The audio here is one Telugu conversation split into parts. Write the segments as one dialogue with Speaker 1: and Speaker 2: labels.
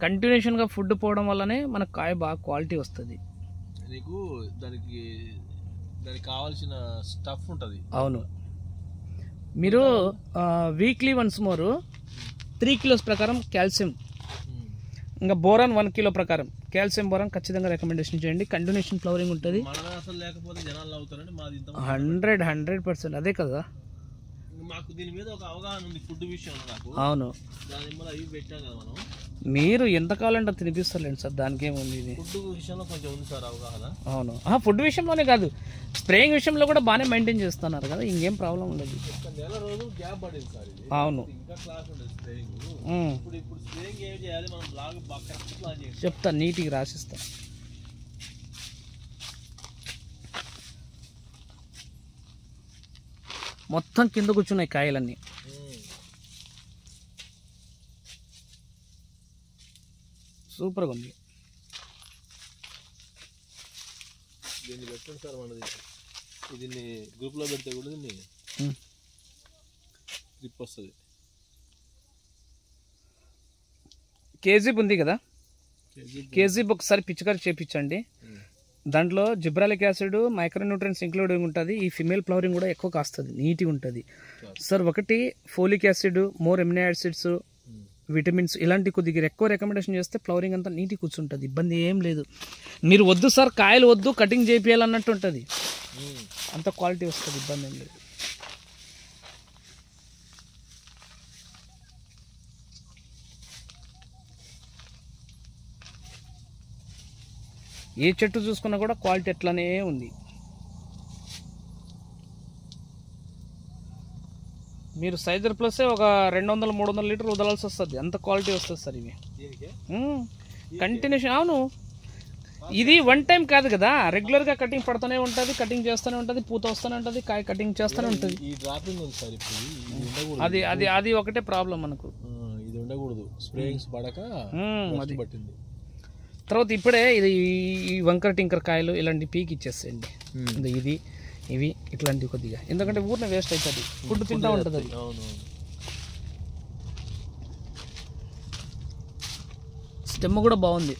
Speaker 1: కంటిన్యూషన్గా ఫుడ్ పోవడం వల్లనే మనకు కాయ బాగా క్వాలిటీ వస్తుంది.
Speaker 2: నీకు దానికి కావాల్సిన స్టఫ్ ఉంటుంది.
Speaker 1: అవును, మీరు వీక్లీ వన్స్ మోర్ 3 kilos ప్రకారం కాల్షియం, ఇంకా బోరాన్ 1 kilo ప్రకారం కాల్షియం బోరాన్ ఖచ్చితంగా రికమెండేషన్ చేయండి. కంటిన్యూషన్ ఫ్లవరింగ్ ఉంటుంది. 100%. అదే కదా
Speaker 2: మాకు దీని మీద ఒక అవగాహన ఉంది ఫుడ్ విషయంలో నాకు.
Speaker 1: అవును,
Speaker 2: దానివల్ల అవి పెట్టాం కదా మనం.
Speaker 1: మీరు ఎంత కావాలంటే తినిపిస్తారండి సార్, దానికి ఏముంది. ఇది
Speaker 2: ఫుడ్ విషయంలో కొంచెం ఉంది సార్ అవగాహన.
Speaker 1: అవును, ఫుడ్ విషయంలోనే కాదు, స్ప్రేయింగ్ విషయంలో కూడా బాగానే మెయింటైన్ చేస్తున్నారు కదా, ఇంకేం ప్రాబ్లం ఉండదు.
Speaker 2: నెల రోజులు గ్యాప్ పడింది సార్ ఇది.
Speaker 1: అవును,
Speaker 2: ఇంకా క్లాస్ ఉండదు స్ప్రేయింగ్. ఇప్పుడు స్ప్రేయింగ్ ఏం చేయాలి మనం బ్లాగ్ బాగా కరెక్ట్ ప్లాన్ చేయాలి.
Speaker 1: చెప్తా, నీట్గా రాసిస్తా. మొత్తం కింద కూర్చున్నాయి కాయలన్నీ. సూపర్గా ఉంది.
Speaker 2: దీన్ని పెట్టండి సార్, మనది దీన్ని గ్రూప్లో పెడితే కూడా దీన్ని ట్రిప్ వస్తుంది.
Speaker 1: కేజీ ఉంది కదా, కేజీ ఒకసారి పిచికారి చేయించండి. దాంట్లో జిబ్రాలిక్ యాసిడ్, మైక్రోన్యూట్రియన్స్ ఇంక్లూడింగ్ ఉంటుంది. ఈ ఫిమేల్ ఫ్లవరింగ్ కూడా ఎక్కువ కాస్తుంది, నీట్గా ఉంటుంది సార్. ఒకటి folic acid, more amino acids, vitamins ఇలాంటి కొద్దిగా ఎక్కువ రికమెండేషన్ చేస్తే ఫ్లవరింగ్ అంతా నీట్గా కూర్చుంటుంది, ఇబ్బంది ఏం లేదు. మీరు వద్దు సార్ కాయలు వద్దు కటింగ్ చేయాలన్నట్టు ఉంటుంది, అంత క్వాలిటీ వస్తుంది, ఇబ్బంది ఏం లేదు. ఏ చెట్టు చూసుకున్నా కూడా క్వాలిటీ ఎట్లానే ఉంది. మీరు సైజర్ ప్లస్ ఒక 200-300 లీటర్లు వదలాల్సి వస్తుంది, అంత క్వాలిటీ వస్తుంది సార్ ఇవి కంటిన్యూషన్. అవును, ఇది వన్ టైం కాదు కదా, రెగ్యులర్గా కటింగ్ పడుతూనే ఉంటుంది, కటింగ్ చేస్తూనే ఉంటుంది, పూత వస్తూనే ఉంటుంది, కాయ కటింగ్ చేస్తూనే ఉంటుంది. అది అది అది ఒకటే ప్రాబ్లం మనకు,
Speaker 2: ఇది ఉండకూడదు, స్ప్రేయింగ్స్ పడక అది పట్టింది.
Speaker 1: తర్వాత ఇప్పుడే ఇది ఈ వంకర టింకర్ కాయలు ఇలాంటి పీక్ ఇచ్చేసేయండి, ఇది ఇవి ఇట్లాంటివి కొద్దిగా, ఎందుకంటే ఊరినే వేస్ట్ అవుతుంది, ఫుడ్ తింటూ ఉంటుంది అది. స్టెమ్ కూడా బాగుంది.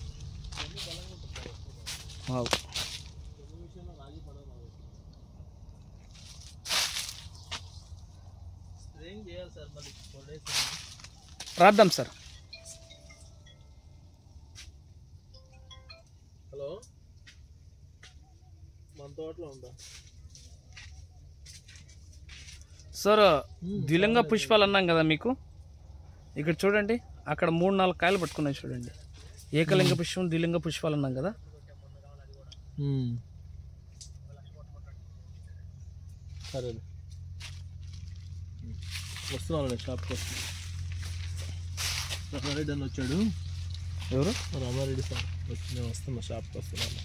Speaker 1: రాద్దాం సార్.
Speaker 2: హలో, మన తోటలో ఉందా
Speaker 1: సార్? ద్విలింగ పుష్పాలు అన్నాం కదా మీకు, ఇక్కడ చూడండి, అక్కడ 3-4 కాయలు పట్టుకున్నాయి చూడండి. ఏకలింగ పుష్పం, ద్విలింగ పుష్పాలు అన్నాం కదా.
Speaker 2: సరే వస్తున్నాను షాప్కి. రామారెడ్డి అని వచ్చాడు.
Speaker 1: ఎవరు?
Speaker 2: రామారెడ్డి సార్ వచ్చి, నేను వస్తున్నా షాప్కి వస్తున్నాను.